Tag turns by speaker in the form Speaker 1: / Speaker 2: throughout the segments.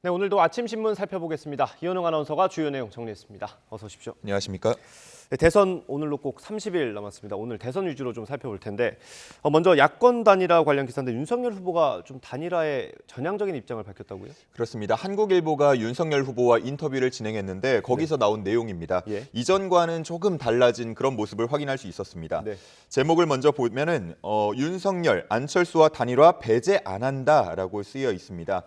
Speaker 1: 네, 오늘도 아침 신문 살펴보겠습니다. 이현웅 아나운서가 주요 내용 정리했습니다. 어서 오십시오.
Speaker 2: 안녕하십니까?
Speaker 1: 네, 대선 오늘로 꼭 30일 남았습니다. 오늘 대선 위주로 좀 살펴볼 텐데 먼저 야권 단일화 관련 기사인데 윤석열 후보가 좀 단일화에 전향적인 입장을 밝혔다고요?
Speaker 2: 그렇습니다. 한국일보가 윤석열 후보와 인터뷰를 진행했는데 거기서 나온 내용입니다. 이전과는 조금 달라진 그런 모습을 확인할 수 있었습니다. 제목을 먼저 보면은 윤석열, 안철수와 단일화 배제 안 한다라고 쓰여 있습니다.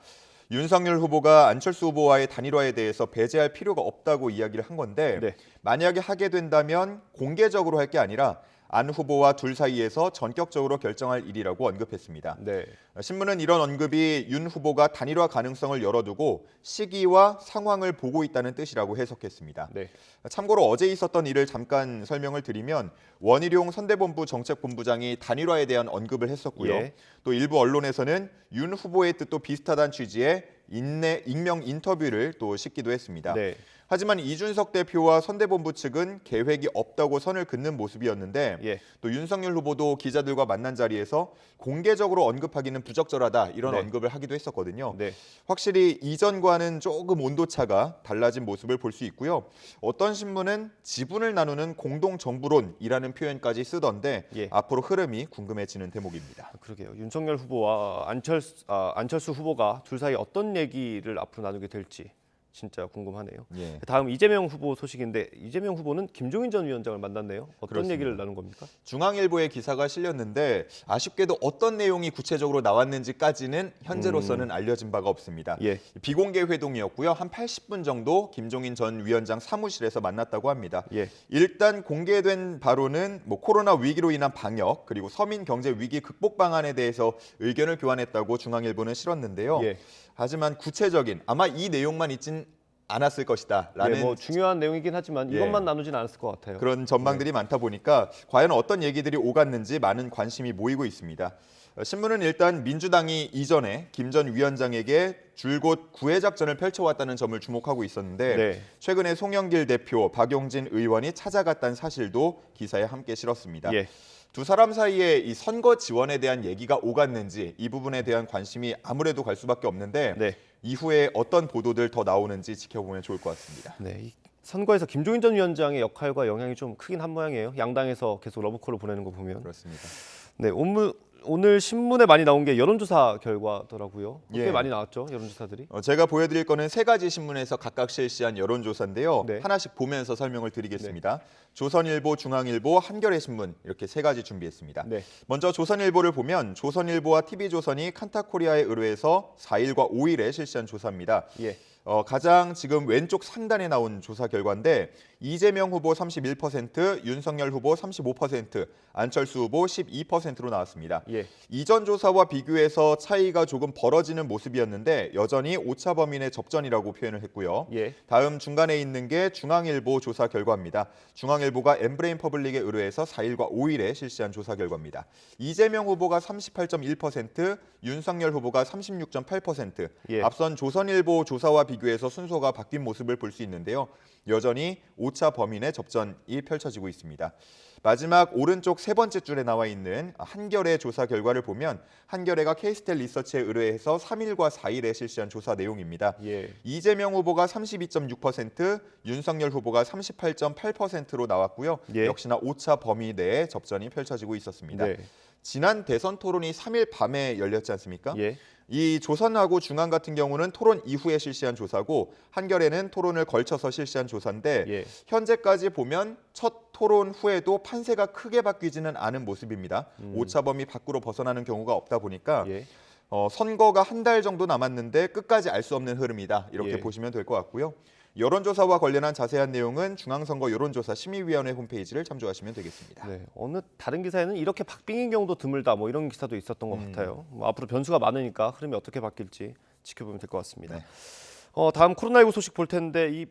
Speaker 2: 윤석열 후보가 안철수 후보와의 단일화에 대해서 배제할 필요가 없다고 이야기를 한 건데 만약에 하게 된다면 공개적으로 할 게 아니라 안 후보와 둘 사이에서 전격적으로 결정할 일이라고 언급했습니다. 신문은 이런 언급이 윤 후보가 단일화 가능성을 열어두고 시기와 상황을 보고 있다는 뜻이라고 해석했습니다. 참고로 어제 있었던 일을 잠깐 설명을 드리면 원희룡 선대본부 정책본부장이 단일화에 대한 언급을 했었고요. 또 일부 언론에서는 윤 후보의 뜻도 비슷하다는 취지의 익명 인터뷰를 또 싣기도 했습니다. 하지만 이준석 대표와 선대본부 측은 계획이 없다고 선을 긋는 모습이었는데 또 윤석열 후보도 기자들과 만난 자리에서 공개적으로 언급하기는 부적절하다 이런 언급을 하기도 했었거든요. 확실히 이전과는 조금 온도차가 달라진 모습을 볼 수 있고요. 어떤 신문은 지분을 나누는 공동정부론이라는 표현까지 쓰던데 앞으로 흐름이 궁금해지는 대목입니다.
Speaker 1: 그러게요. 윤석열 후보와 안철수 후보가 둘 사이 어떤 얘기를 앞으로 나누게 될지 진짜 궁금하네요. 다음 이재명 후보 소식인데 이재명 후보는 김종인 전 위원장을 만났네요. 어떤 얘기를 나눈 겁니까?
Speaker 2: 중앙일보에 기사가 실렸는데 아쉽게도 어떤 내용이 구체적으로 나왔는지까지는 현재로서는 알려진 바가 없습니다. 비공개 회동이었고요. 한 80분 정도 김종인 전 위원장 사무실에서 만났다고 합니다. 일단 공개된 바로는 코로나 위기로 인한 방역 그리고 서민 경제 위기 극복 방안에 대해서 의견을 교환했다고 중앙일보는 실었는데요. 하지만 구체적인 아마 이 내용만 있진 않았을 것이다 라는
Speaker 1: 중요한 내용이긴 하지만 이것만 나누진 않았을 것 같아요.
Speaker 2: 그런 전망들이 많다 보니까 과연 어떤 얘기들이 오갔는지 많은 관심이 모이고 있습니다. 신문은 일단 민주당이 이전에 김 전 위원장에게 줄곧 구애 작전을 펼쳐왔다는 점을 주목하고 있었는데 최근에 송영길 대표, 박용진 의원이 찾아갔다는 사실도 기사에 함께 실었습니다. 두 사람 사이에 이 선거 지원에 대한 얘기가 오갔는지 이 부분에 대한 관심이 아무래도 갈 수밖에 없는데 이후에 어떤 보도들 더 나오는지 지켜보면 좋을 것 같습니다.
Speaker 1: 이 선거에서 김종인 전 위원장의 역할과 영향이 좀 크긴 한 모양이에요. 양당에서 계속 러브콜을 보내는 거 보면.
Speaker 2: 그렇습니다.
Speaker 1: 오늘 신문에 많이 나온 게 여론조사 결과더라고요. 꽤 많이 나왔죠, 여론조사들이.
Speaker 2: 제가 보여드릴 거는 세 가지 신문에서 각각 실시한 여론조사인데요. 하나씩 보면서 설명을 드리겠습니다. 조선일보, 중앙일보, 한겨레신문 이렇게 세 가지 준비했습니다. 먼저 조선일보를 보면 조선일보와 TV조선이 칸타코리아에 의뢰해서 4일과 5일에 실시한 조사입니다. 가장 지금 왼쪽 상단에 나온 조사 결과인데 이재명 후보 31%, 윤석열 후보 35%, 안철수 후보 12%로 나왔습니다. 이전 조사와 비교해서 차이가 조금 벌어지는 모습이었는데 여전히 오차 범인의 접전이라고 표현을 했고요. 다음 중간에 있는 게 중앙일보 조사 결과입니다. 중앙일보가 엠브레인 퍼블릭에 의뢰해서 4일과 5일에 실시한 조사 결과입니다. 이재명 후보가 38.1%, 윤석열 후보가 36.8%, 앞선 조선일보 조사와 비교해서 순서가 바뀐 모습을 볼 수 있는데요. 여전히 오차 범인의 접전이 펼쳐지고 있습니다. 마지막 오른쪽 세 번째 줄에 나와 있는 한겨레 조사 결과를 보면 한겨레가 K스텔 리서치에 의뢰해서 3일과 4일에 실시한 조사 내용입니다. 이재명 후보가 32.6%, 윤석열 후보가 38.8%로 나왔고요. 역시나 오차 범위 내에 접전이 펼쳐지고 있었습니다. 지난 대선 토론이 3일 밤에 열렸지 않습니까? 이 조선하고 중앙 같은 경우는 토론 이후에 실시한 조사고 한겨레는 토론을 걸쳐서 실시한 조사인데 현재까지 보면 첫 토론 후에도 판세가 크게 바뀌지는 않은 모습입니다. 오차 범위 밖으로 벗어나는 경우가 없다 보니까 선거가 한 달 정도 남았는데 끝까지 알 수 없는 흐름이다 이렇게 보시면 될 것 같고요. 여론조사와 관련한 자세한 내용은 중앙선거 여론조사 심의위원회 홈페이지를 참조하시면 되겠습니다.
Speaker 1: 어느 다른 기사에는 이렇게 박빙인 경우도 드물다 이런 기사도 있었던 것 같아요. 앞으로 변수가 많으니까 흐름이 어떻게 바뀔지 지켜보면 될 것 같습니다. 다음 코로나19 소식 볼 텐데 이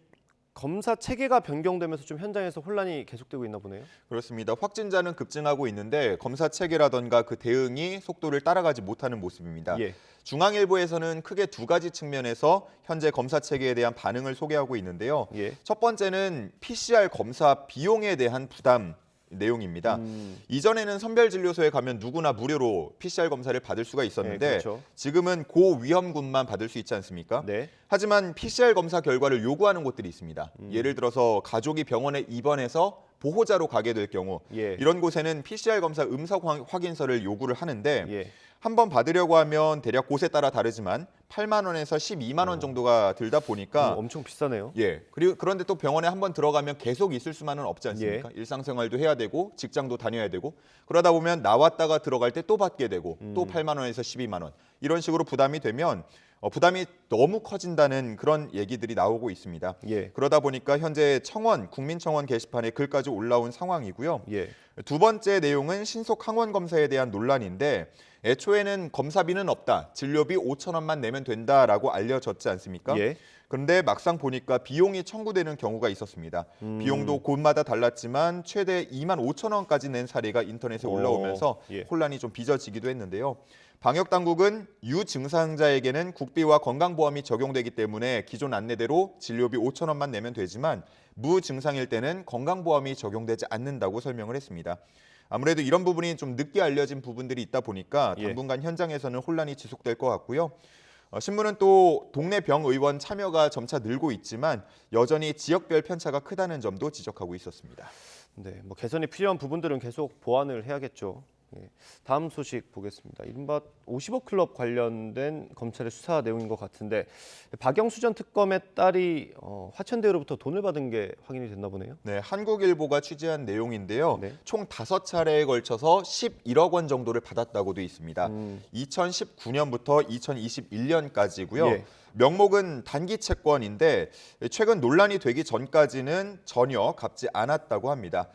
Speaker 1: 검사 체계가 변경되면서 좀 현장에서 혼란이 계속되고 있나 보네요.
Speaker 2: 그렇습니다. 확진자는 급증하고 있는데 검사 체계라던가 그 대응이 속도를 따라가지 못하는 모습입니다. 중앙일보에서는 크게 두 가지 측면에서 현재 검사 체계에 대한 반응을 소개하고 있는데요. 첫 번째는 PCR 검사 비용에 대한 부담 내용입니다. 이전에는 선별진료소에 가면 누구나 무료로 PCR 검사를 받을 수가 있었는데
Speaker 1: 네, 그렇죠.
Speaker 2: 지금은 고위험군만 받을 수 있지 않습니까?
Speaker 1: 네.
Speaker 2: 하지만 PCR 검사 결과를 요구하는 곳들이 있습니다. 예를 들어서 가족이 병원에 입원해서 보호자로 가게 될 경우
Speaker 1: 예.
Speaker 2: 이런 곳에는 PCR 검사 음성 확인서를 요구를 하는데
Speaker 1: 예.
Speaker 2: 한번 받으려고 하면 대략 곳에 따라 다르지만 8만 원에서 12만 원 정도가 들다 보니까
Speaker 1: 엄청 비싸네요.
Speaker 2: 예. 그리고 그런데 또 병원에 한번 들어가면 계속 있을 수만은 없지 않습니까?
Speaker 1: 예.
Speaker 2: 일상생활도 해야 되고 직장도 다녀야 되고 그러다 보면 나왔다가 들어갈 때 또 받게 되고 또 8만 원에서 12만 원 이런 식으로 부담이 되면 부담이 너무 커진다는 그런 얘기들이 나오고 있습니다.
Speaker 1: 예.
Speaker 2: 그러다 보니까 현재 청원, 국민청원 게시판에 글까지 올라온 상황이고요.
Speaker 1: 예.
Speaker 2: 두 번째 내용은 신속 항원 검사에 대한 논란인데 애초에는 검사비는 없다. 진료비 5천 원만 내면 된다라고 알려졌지 않습니까?
Speaker 1: 예.
Speaker 2: 그런데 막상 보니까 비용이 청구되는 경우가 있었습니다. 비용도 곳마다 달랐지만 최대 2만 5천 원까지 낸 사례가 인터넷에 올라오면서
Speaker 1: 예.
Speaker 2: 혼란이 좀 빚어지기도 했는데요. 방역당국은 유증상자에게는 국비와 건강보험이 적용되기 때문에 기존 안내대로 진료비 5천 원만 내면 되지만 무증상일 때는 건강보험이 적용되지 않는다고 설명을 했습니다. 아무래도 이런 부분이 좀 늦게 알려진 부분들이 있다 보니까 당분간 현장에서는 혼란이 지속될 것 같고요. 신문은 또 동네 병의원 참여가 점차 늘고 있지만 여전히 지역별 편차가 크다는 점도 지적하고 있었습니다.
Speaker 1: 네, 뭐 개선이 필요한 부분들은 계속 보완을 해야겠죠. 예. 다음 소식 보겠습니다. 이른바 50억 클럽 관련된 검찰의 수사 내용인 것 같은데 박영수 전 특검의 딸이 화천대유로부터 돈을 받은 게 확인이 됐나 보네요.
Speaker 2: 네, 한국일보가 취재한 내용인데요.
Speaker 1: 네.
Speaker 2: 총 5차례에 걸쳐서 11억 원 정도를 받았다고 돼 있습니다. 2019년부터 2021년까지고요.
Speaker 1: 예.
Speaker 2: 명목은 단기 채권인데 최근 논란이 되기 전까지는 전혀 갚지 않았다고 합니다.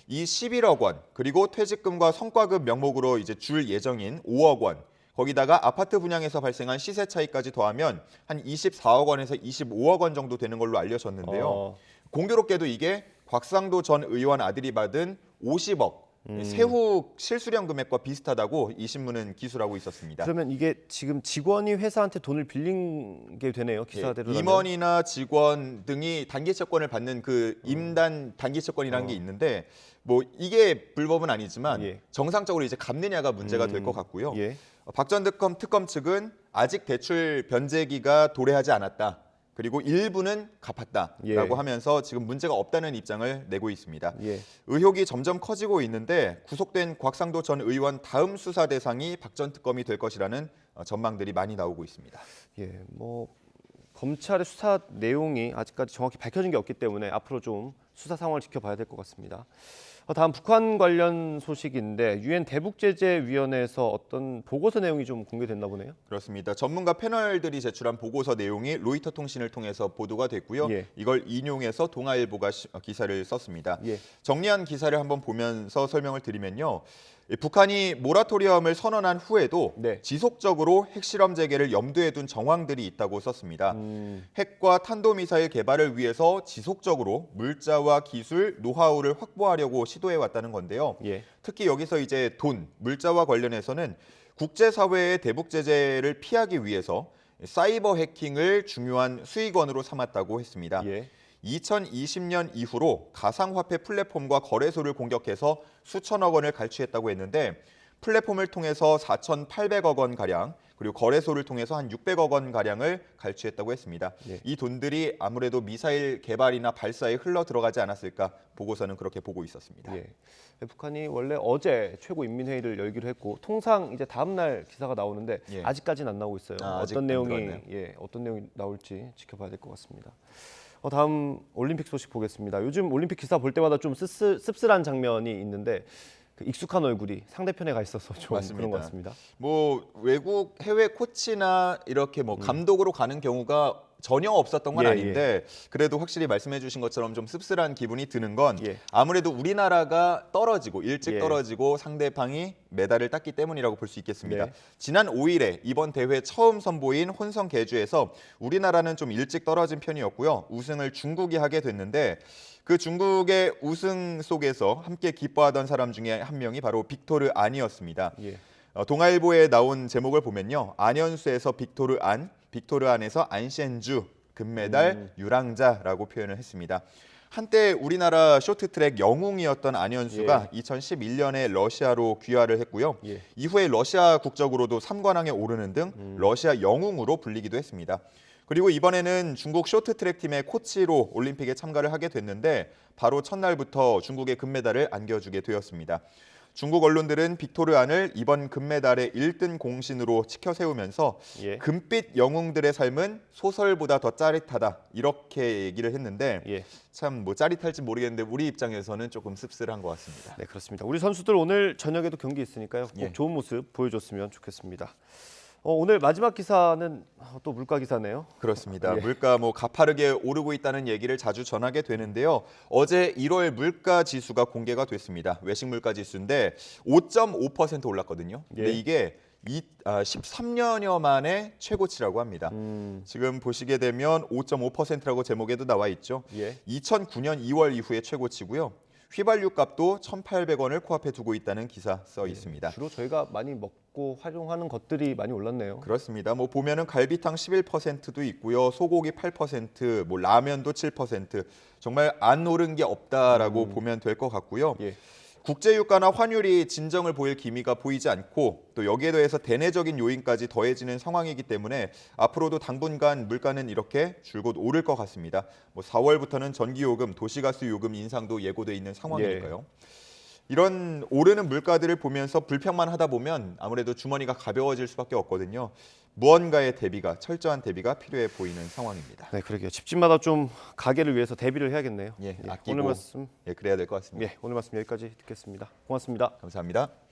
Speaker 2: 이 11억 원 그리고 퇴직금과 성과급 명목으로 이제 줄 예정인 5억 원 거기다가 아파트 분양에서 발생한 시세 차익까지 더하면 한 24억 원에서 25억 원 정도 되는 걸로 알려졌는데요. 공교롭게도 이게 곽상도 전 의원 아들이 받은 50억 세후 실수령 금액과 비슷하다고 이 신문은 기술하고 있었습니다.
Speaker 1: 그러면 이게 지금 직원이 회사한테 돈을 빌린 게 되네요. 기사대로.
Speaker 2: 임원이나 직원 등이 단기 채권을 받는 그 임단 단기 채권이라는 게 있는데 뭐 이게 불법은 아니지만 정상적으로 이제 갚느냐가 문제가 될 것 같고요. 박 전 특검 측은 아직 대출 변제기가 도래하지 않았다. 그리고 일부는 갚았다라고 하면서 지금 문제가 없다는 입장을 내고 있습니다. 의혹이 점점 커지고 있는데 구속된 곽상도 전 의원 다음 수사 대상이 박 전 특검이 될 것이라는 전망들이 많이 나오고 있습니다.
Speaker 1: 예, 뭐 검찰의 수사 내용이 아직까지 정확히 밝혀진 게 없기 때문에 앞으로 좀 수사 상황을 지켜봐야 될 것 같습니다. 다음 북한 관련 소식인데 유엔 대북제재위원회에서 어떤 보고서 내용이 좀 공개됐나 보네요.
Speaker 2: 그렇습니다. 전문가 패널들이 제출한 보고서 내용이 로이터 통신을 통해서 보도가 됐고요. 이걸 인용해서 동아일보가 기사를 썼습니다. 정리한 기사를 한번 보면서 설명을 드리면요. 북한이 모라토리엄을 선언한 후에도 지속적으로 핵실험 재개를 염두에 둔 정황들이 있다고 썼습니다. 핵과 탄도미사일 개발을 위해서 지속적으로 물자와 기술, 노하우를 확보하려고 시도해 왔다는 건데요. 특히 여기서 이제 돈, 물자와 관련해서는 국제사회의 대북 제재를 피하기 위해서 사이버 해킹을 중요한 수익원으로 삼았다고 했습니다. 2020년 이후로 가상화폐 플랫폼과 거래소를 공격해서 수천억 원을 갈취했다고 했는데 플랫폼을 통해서 4,800억 원가량 그리고 거래소를 통해서 한 600억 원가량을 갈취했다고 했습니다. 이 돈들이 아무래도 미사일 개발이나 발사에 흘러 들어가지 않았을까 보고서는 그렇게 보고 있었습니다.
Speaker 1: 북한이 원래 어제 최고인민회의를 열기로 했고 통상 이제 다음 날 기사가 나오는데 아직까지는 안 나오고 있어요. 어떤 내용이 나올지 지켜봐야 될 것 같습니다. 다음 올림픽 소식 보겠습니다. 요즘 올림픽 기사 볼 때마다 좀 씁쓸한 장면이 있는데 그 익숙한 얼굴이 상대편에 가 있어서 좀 그런 것 같습니다.
Speaker 2: 뭐 외국 해외 코치나 이렇게 뭐 감독으로 가는 경우가 전혀 없었던 건 아닌데 그래도 확실히 말씀해 주신 것처럼 좀 씁쓸한 기분이 드는 건 아무래도 우리나라가 떨어지고 일찍 떨어지고 상대방이 메달을 땄기 때문이라고 볼 수 있겠습니다. 지난 5일에 이번 대회 처음 선보인 혼성 계주에서 우리나라는 좀 일찍 떨어진 편이었고요. 우승을 중국이 하게 됐는데 그 중국의 우승 속에서 함께 기뻐하던 사람 중에 한 명이 바로 빅토르 안이었습니다. 동아일보에 나온 제목을 보면요. 안현수에서 빅토르 안, 빅토르 안에서 안셴주, 금메달 유랑자라고 표현을 했습니다. 한때 우리나라 쇼트트랙 영웅이었던 안현수가 2011년에 러시아로 귀화를 했고요. 이후에 러시아 국적으로도 3관왕에 오르는 등 러시아 영웅으로 불리기도 했습니다. 그리고 이번에는 중국 쇼트트랙 팀의 코치로 올림픽에 참가를 하게 됐는데 바로 첫날부터 중국의 금메달을 안겨주게 되었습니다. 중국 언론들은 빅토르안을 이번 금메달의 1등 공신으로 치켜 세우면서 금빛 영웅들의 삶은 소설보다 더 짜릿하다 이렇게 얘기를 했는데 참 뭐 짜릿할지 모르겠는데 우리 입장에서는 조금 씁쓸한 것 같습니다.
Speaker 1: 네, 그렇습니다. 우리 선수들 오늘 저녁에도 경기 있으니까요. 꼭 좋은 모습 보여줬으면 좋겠습니다. 오늘 마지막 기사는 또 물가 기사네요.
Speaker 2: 그렇습니다. 물가 가파르게 오르고 있다는 얘기를 자주 전하게 되는데요. 어제 1월 물가 지수가 공개가 됐습니다. 외식 물가 지수인데 5.5% 올랐거든요. 근데 이게 13년여 만에 최고치라고 합니다. 지금 보시게 되면 5.5%라고 제목에도 나와 있죠. 2009년 2월 이후에 최고치고요. 휘발유 값도 1,800원을 코앞에 두고 있다는 기사 써 있습니다.
Speaker 1: 주로 저희가 많이 먹고 활용하는 것들이 많이 올랐네요.
Speaker 2: 그렇습니다. 보면은 갈비탕 11%도 있고요. 소고기 8%, 라면도 7%. 정말 안 오른 게 없다라고 보면 될 것 같고요. 국제유가나 환율이 진정을 보일 기미가 보이지 않고 또 여기에 더해서 대내적인 요인까지 더해지는 상황이기 때문에 앞으로도 당분간 물가는 이렇게 줄곧 오를 것 같습니다. 4월부터는 전기요금, 도시가스 요금 인상도 예고돼 있는 상황이니까요. 이런 오르는 물가들을 보면서 불평만 하다 보면 아무래도 주머니가 가벼워질 수밖에 없거든요. 무언가의 대비가, 철저한 대비가 필요해 보이는 상황입니다.
Speaker 1: 네, 그러게요. 집집마다 좀 가게를 위해서 대비를 해야겠네요.
Speaker 2: 아끼고
Speaker 1: 오늘 말씀
Speaker 2: 그래야 될 것 같습니다.
Speaker 1: 오늘 말씀 여기까지 듣겠습니다. 고맙습니다.
Speaker 2: 감사합니다.